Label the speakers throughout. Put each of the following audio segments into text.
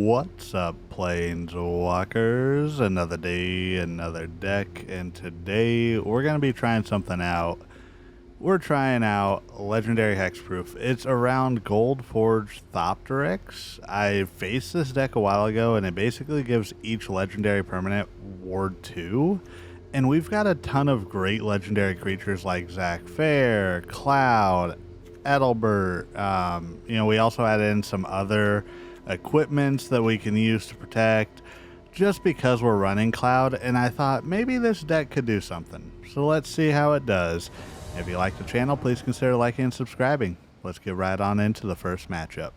Speaker 1: What's up, Planeswalkers? Another day, another deck, and today we're going to be trying something out. We're trying out Legendary Hexproof. It's around Gold-Forged Thopteryx. I faced this deck a while ago, and it basically gives each Legendary Permanent Ward 2. And we've got a ton of great Legendary creatures like Zack Fair, Cloud, Adelbert. We also added in some other equipments that we can use to protect just because we're running Cloud, and I thought maybe this deck could do something. So let's see how it does. If you like the channel, please consider liking and subscribing. Let's get right on into the first matchup.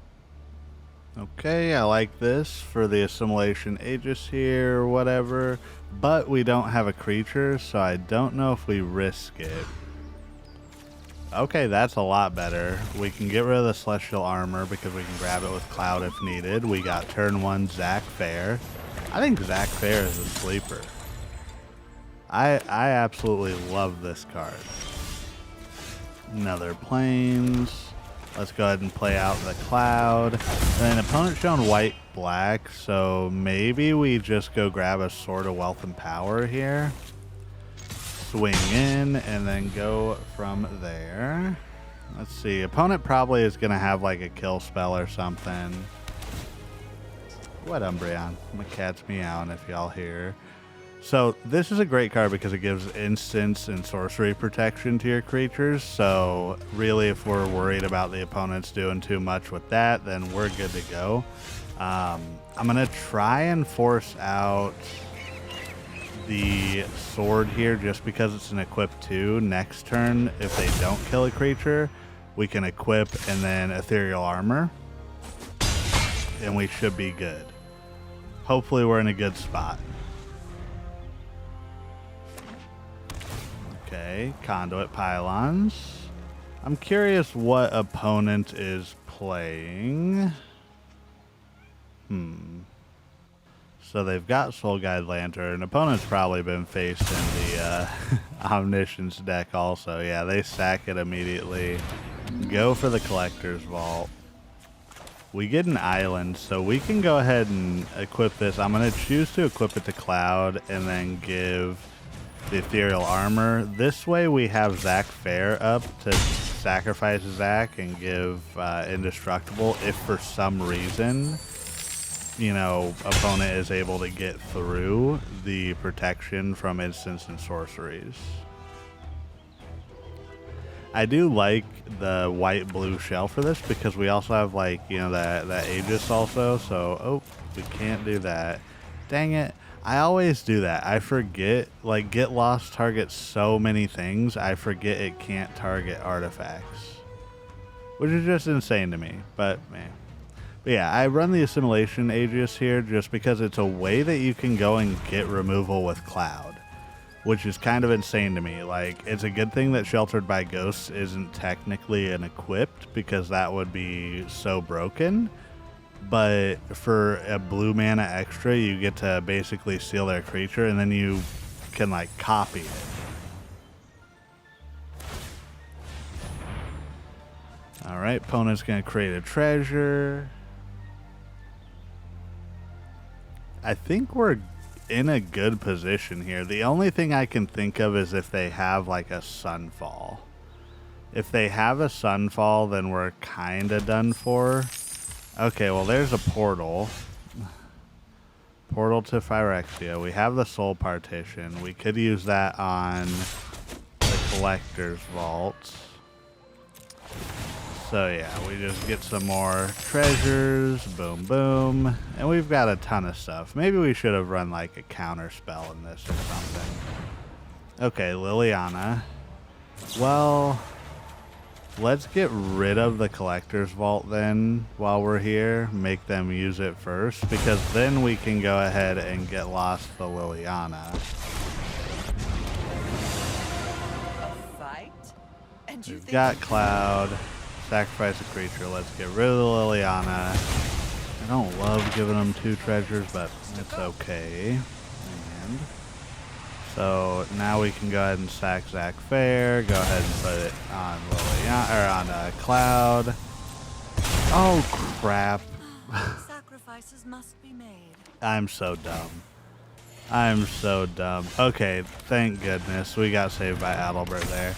Speaker 1: Okay, I like this for the Assimilation Aegis here, whatever, but we don't have a creature, so I don't know if we risk it. Okay, that's a lot better. We can get rid of the Celestial Armor because we can grab it with Cloud if needed. We got turn 1 Zack Fair. I think Zack Fair is a sleeper. I absolutely love this card. Another Plains. Let's go ahead and play out the Cloud. And then opponent shown white-black, so maybe we just go grab a Sword of Wealth and Power here. Swing in and then go from there. Let's see. Opponent probably is going to have like a kill spell or something. What Umbreon? My cat's meowing if y'all hear. So this is a great card because it gives instants and sorcery protection to your creatures. So really, if we're worried about the opponents doing too much with that, then we're good to go. I'm going to try and force out the sword here just because it's an equip 2. Next turn, if they don't kill a creature, we can equip and then Ethereal Armor, and we should be good. Hopefully we're in a good spot. Okay, Conduit Pylons. I'm curious what opponent is playing. So they've got Soul Guide Lantern. Opponent's probably been faced in the Omniscience deck also. Yeah, they sack it immediately. Go for the Collector's Vault. We get an island, so we can go ahead and equip this. I'm going to choose to equip it to Cloud and then give the Ethereal Armor. This way we have Zack Fair up to sacrifice Zack and give Indestructible if for some reason opponent is able to get through the protection from instants and sorceries. I do like the white-blue shell for this because we also have that Aegis also. So, we can't do that. Dang it. I always do that. I forget, Get Lost targets so many things, I forget it can't target artifacts. Which is just insane to me, but man. But yeah, I run the Assimilation Aegis here just because it's a way that you can go and get removal with Cloud, which is kind of insane to me. It's a good thing that Sheltered by Ghosts isn't technically an equipped because that would be so broken. But for a blue mana extra, you get to basically steal their creature and then you can copy it. Alright, opponent's going to create a treasure. I think we're in a good position here. The only thing I can think of is if they have a Sunfall. If they have a Sunfall, then we're kind of done for. Okay, well there's a portal. Portal to Phyrexia. We have the Soul Partition. We could use that on the Collector's Vault. So yeah, we just get some more treasures, boom, boom, and we've got a ton of stuff. Maybe we should have run a counter spell in this or something. Okay, Liliana. Well, let's get rid of the Collector's Vault then while we're here. Make them use it first, because then we can go ahead and get lost the Liliana.
Speaker 2: A fight? And
Speaker 1: We've got Cloud. Sacrifice a creature. Let's get rid of the Liliana. I don't love giving them 2 treasures, but it's okay. And so now we can go ahead and sack Zack Fair. Go ahead and put it on Liliana or on Cloud. Oh crap!
Speaker 2: Sacrifices must be made.
Speaker 1: I'm so dumb. I'm so dumb. Okay, thank goodness we got saved by Adelbert there.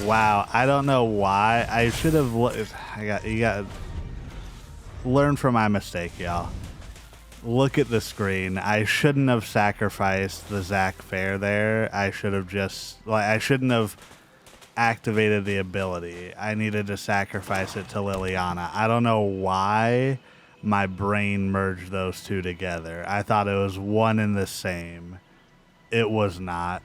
Speaker 1: Wow, I don't know why. I should have. You got learn from my mistake, y'all. Look at the screen. I shouldn't have sacrificed the Zack Fair there. I should have just I shouldn't have activated the ability. I needed to sacrifice it to Liliana. I don't know why my brain merged those two together. I thought it was one and the same. It was not.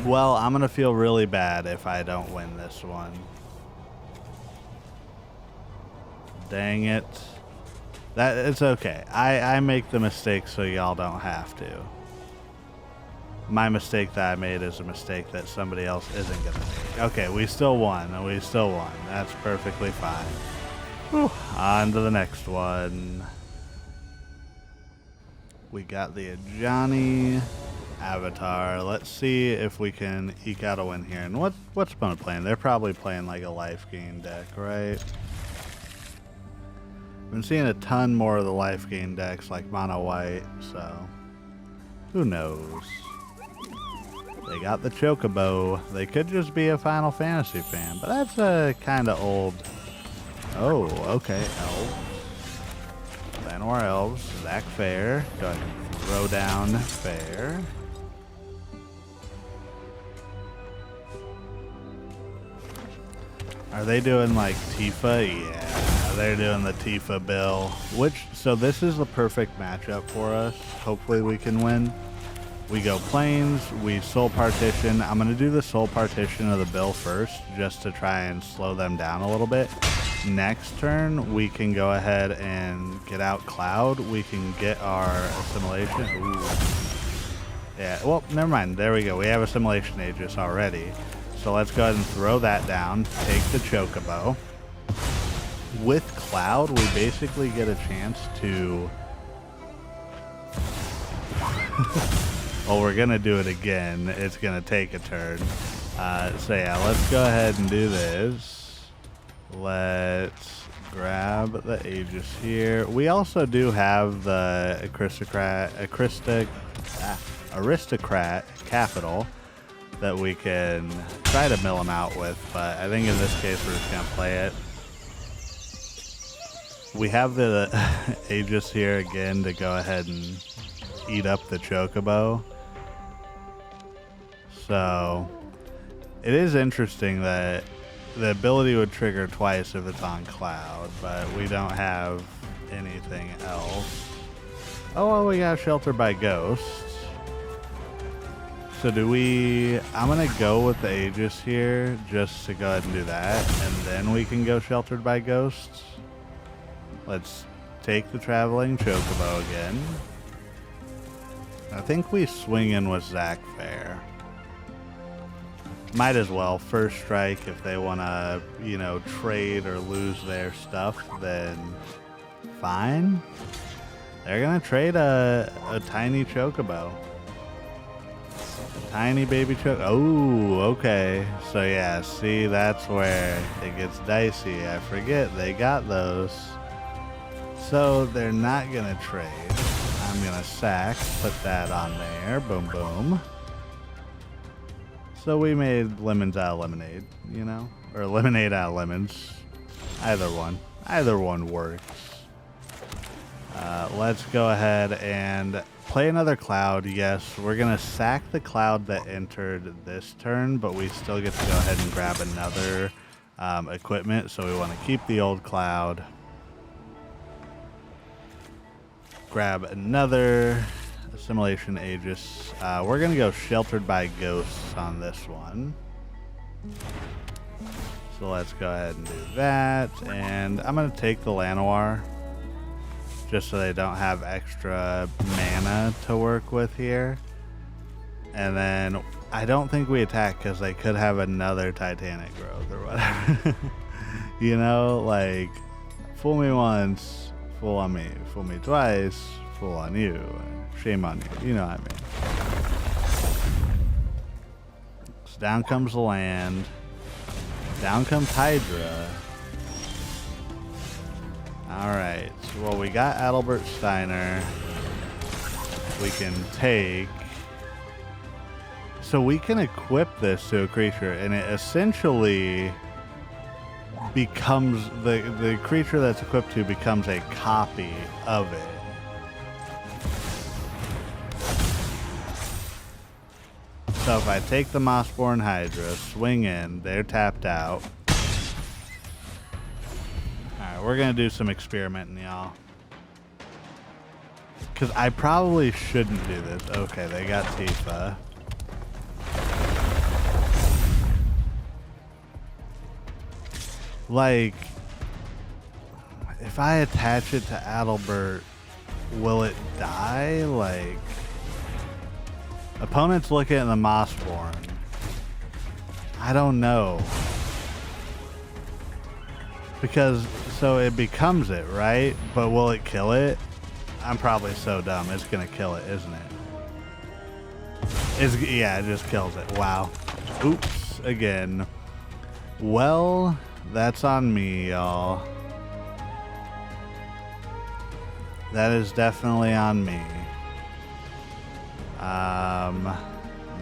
Speaker 1: Well, I'm gonna feel really bad if I don't win this one. Dang it. It's okay. I make the mistakes so y'all don't have to. My mistake that I made is a mistake that somebody else isn't gonna make. Okay, we still won. We still won. That's perfectly fine. Whew. On to the next one. We got the Ajani Avatar. Let's see if we can eke out a win here. And what's opponent playing? They're probably playing like a life gain deck, right? I've been seeing a ton more of the life gain decks like mono white, so who knows? They got the Chocobo. They could just be a Final Fantasy fan, but that's a kind of old. Oh, okay. Elves. Llanowar Elves. Zack Fair. Go ahead and throw down Fair. Are they doing like Tifa? Yeah, they're doing the Tifa bill. So this is the perfect matchup for us. Hopefully we can win. We go Plains, we Soul Partition. I'm going to do the Soul Partition of the bill first, just to try and slow them down a little bit. Next turn, we can go ahead and get out Cloud. We can get our Assimilation. Ooh. Yeah, well, never mind. There we go. We have Assimilation Aegis already. So let's go ahead and throw that down. Take the Chocobo. With Cloud, we basically get a chance to... Well, we're going to do it again. It's going to take a turn. So yeah, let's go ahead and do this. Let's grab the Aegis here. We also do have the Aristocrat capital that we can try to mill him out with, but I think in this case we're just going to play it. We have the Aegis here again to go ahead and eat up the Chocobo. So it is interesting that the ability would trigger twice if it's on Cloud, but we don't have anything else. Oh, well, we got Sheltered by Ghosts. So I'm going to go with the Aegis here just to go ahead and do that, and then we can go Sheltered by Ghosts. Let's take the Traveling Chocobo again. I think we swing in with Zack Fair. Might as well. First strike, if they want to, trade or lose their stuff, then fine. They're going to trade a tiny Chocobo. A tiny baby Chocobo. Oh, okay. So yeah, see, that's where it gets dicey. I forget they got those. So they're not going to trade. I'm going to sack, put that on there. Boom, boom. So we made lemons out of lemonade, or lemonade out of lemons. Either one. Either one works. Let's go ahead and play another Cloud. Yes, we're going to sack the Cloud that entered this turn, but we still get to go ahead and grab another equipment. So we want to keep the old Cloud. Grab another Assimilation Aegis. We're going to go Sheltered by Ghosts on this one. So let's go ahead and do that. And I'm going to take the Llanowar, just so they don't have extra mana to work with here. And then I don't think we attack because they could have another Titanic growth or whatever. Like, fool me once, fool on me. Fool me twice, fool on you. Shame on you. You know what I mean. So down comes the land. Down comes Hydra. Alright, so, well, we got Adelbert Steiner. We can take... So we can equip this to a creature, and it essentially becomes... The creature that's equipped to becomes a copy of it. So if I take the Mossborn Hydra, swing in, they're tapped out. Alright, we're going to do some experimenting, y'all. Because I probably shouldn't do this. Okay, they got Tifa. Like, if I attach it to Adelbert, will it die? Like, opponents looking at the Mossborn. I don't know. Because, so it becomes it, right? But will it kill it? I'm probably so dumb. It's gonna kill it, isn't it? Yeah, it just kills it. Wow. Oops, again. Well, that's on me, y'all. That is definitely on me.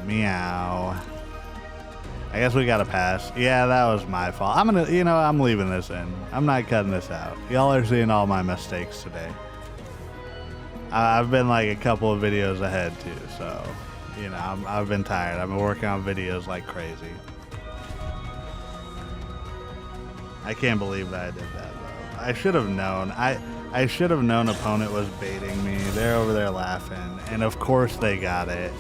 Speaker 1: Meow. I guess we gotta pass. Yeah, that was my fault. I'm gonna, you know, I'm leaving this in. I'm not cutting this out. Y'all are seeing all my mistakes today. I've been like a couple of videos ahead too, so, you know, I've been tired. I've been working on videos like crazy. I can't believe that I did that though. I should have known. I should have known opponent was baiting me. They're over there laughing. And of course they got it.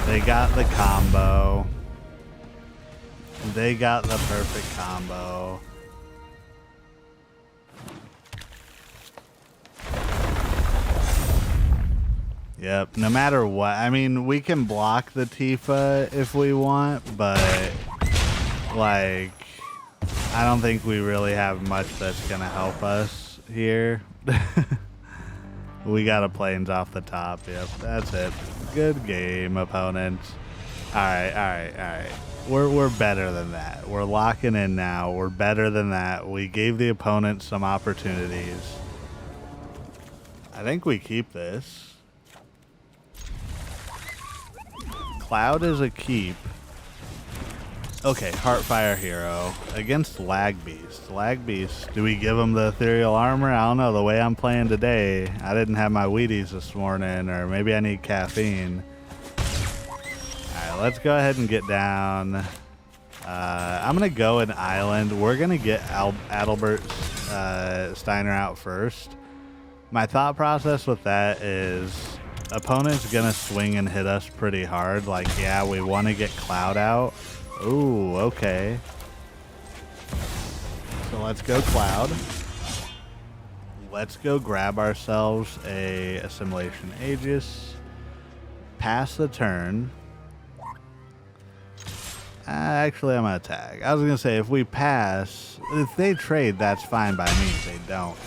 Speaker 1: They got the combo. They got the perfect combo. Yep, no matter what. I mean, we can block the Tifa if we want, but like, I don't think we really have much that's gonna help us here. We got a plains off the top. Yep, that's it. Good game, opponents. Alright. We're better than that. We're locking in now. We're better than that. We gave the opponent some opportunities. I think we keep this. Cloud is a keep. Okay, Heartfire Hero against Lag Beast. Lag Beast, do we give him the Ethereal Armor? I don't know. The way I'm playing today, I didn't have my Wheaties this morning, or maybe I need caffeine. Alright, let's go ahead and get down. I'm going to go an island. We're going to get Adelbert Steiner out first. My thought process with that is opponent's going to swing and hit us pretty hard. Like, yeah, we want to get Cloud out. Ooh, okay. So let's go Cloud. Let's go grab ourselves a Assimilation Aegis. Pass the turn. Actually, I'm going to tag. I was going to say, if we pass, if they trade, that's fine by me. They don't.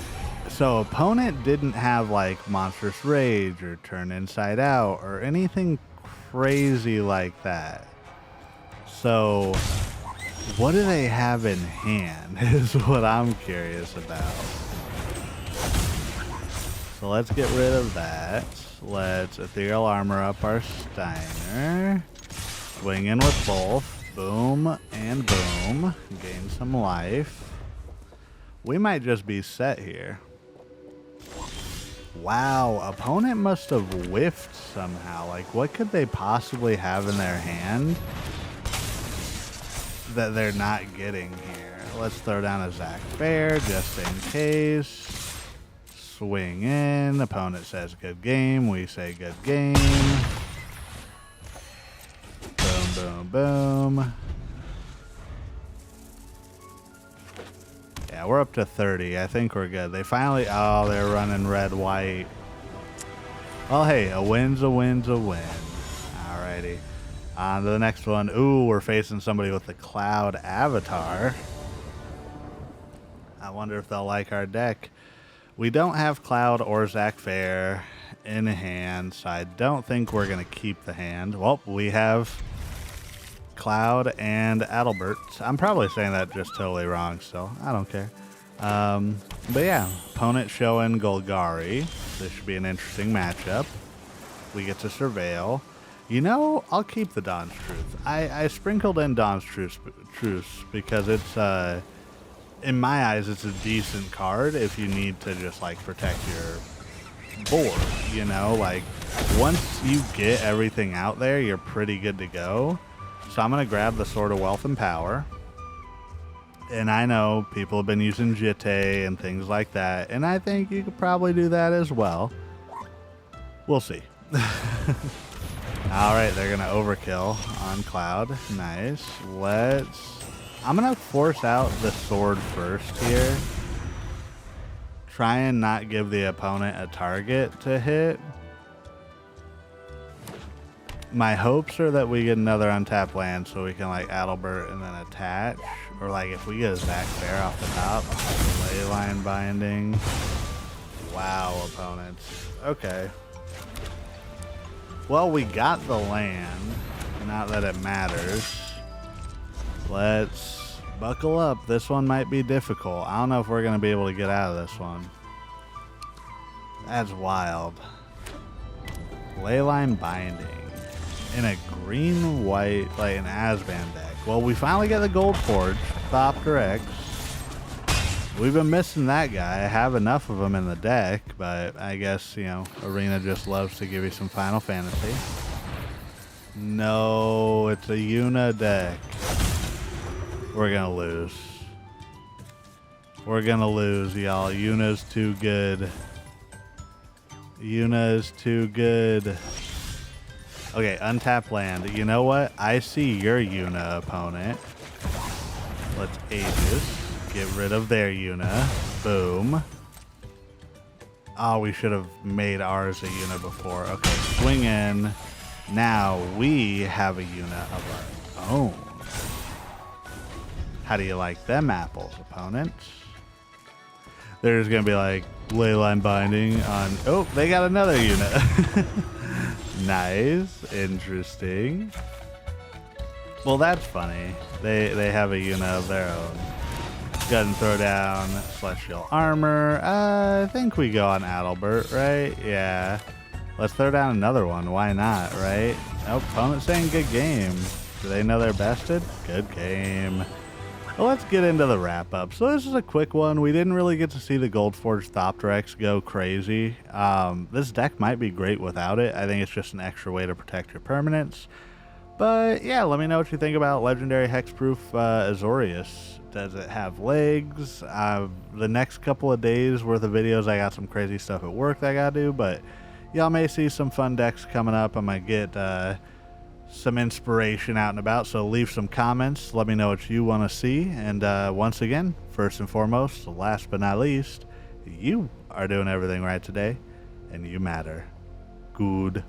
Speaker 1: So opponent didn't have like Monstrous Rage or Turn Inside Out or anything crazy like that. So what do they have in hand is what I'm curious about. So let's get rid of that. Let's Ethereal Armor up our Steiner. Swing in with both. Boom and boom. Gain some life. We might just be set here. Wow, opponent must have whiffed somehow. Like, what could they possibly have in their hand that they're not getting here? Let's throw down a Zack Fair just in case. Swing in. Opponent says good game. We say good game. Boom, boom, boom. Yeah, we're up to 30. I think we're good. They finally... Oh, they're running red-white. Well, hey, a win's a win's a win. Alrighty. On to the next one. Ooh, we're facing somebody with the Cloud Avatar. I wonder if they'll like our deck. We don't have Cloud or Zack Fair in hand, so I don't think we're going to keep the hand. Well, we have Cloud and Adelbert. I'm probably saying that just totally wrong, so I don't care. But yeah, opponent showing Golgari. This should be an interesting matchup. We get to surveil. You know, I'll keep the Dawn's Truth. I sprinkled in Dawn's Truce because it's, in my eyes, it's a decent card if you need to just, like, protect your board, you know? Like, once you get everything out there, you're pretty good to go. So I'm going to grab the Sword of Wealth and Power. And I know people have been using Jitte and things like that, and I think you could probably do that as well. We'll see. Alright, they're going to overkill on Cloud. Nice. I'm going to force out the sword first here. Try and not give the opponent a target to hit. My hopes are that we get another untapped land so we can, like, Adelbert and then attach. Or, like, if we get a Zack Fair off the top, Leyline Binding. Wow, opponents. Okay. Well, we got the land. Not that it matters. Let's buckle up. This one might be difficult. I don't know if we're going to be able to get out of this one. That's wild. Leyline Binding. In a green-white, like an Asban deck. Well, we finally get the Gold-Forged Thopteryx. We've been missing that guy. I have enough of them in the deck, but I guess, you know, Arena just loves to give you some Final Fantasy. No, it's a Yuna deck. We're gonna lose. We're gonna lose, y'all. Yuna's too good. Yuna is too good. Okay, untap land. You know what? I see your Yuna opponent. Let's Aegis. Get rid of their Yuna. Boom. Oh, we should have made ours a Yuna before. Okay, swing in. Now we have a Yuna of our own. How do you like them apples, opponents? There's going to be like Leyline Binding on... Oh, they got another Yuna. Nice. Interesting. Well, that's funny. They have a Yuna of their own. Go ahead and throw down Celestial Armor. I think we go on Adelbert, right? Yeah. Let's throw down another one. Why not, right? Oh, opponent's saying good game. Do they know they're bested? Good game. Well, let's get into the wrap-up. So this is a quick one. We didn't really get to see the Gold-Forged Thopteryx go crazy. This deck might be great without it. I think it's just an extra way to protect your permanents. But yeah, let me know what you think about Legendary Hexproof Azorius. Does it have legs? The next couple of days worth of videos, I got some crazy stuff at work that I gotta do, but y'all may see some fun decks coming up. I might get some inspiration out and about, so leave some comments. Let me know what you want to see. And once again, first and foremost, last but not least, you are doing everything right today, and you matter. Goodbye.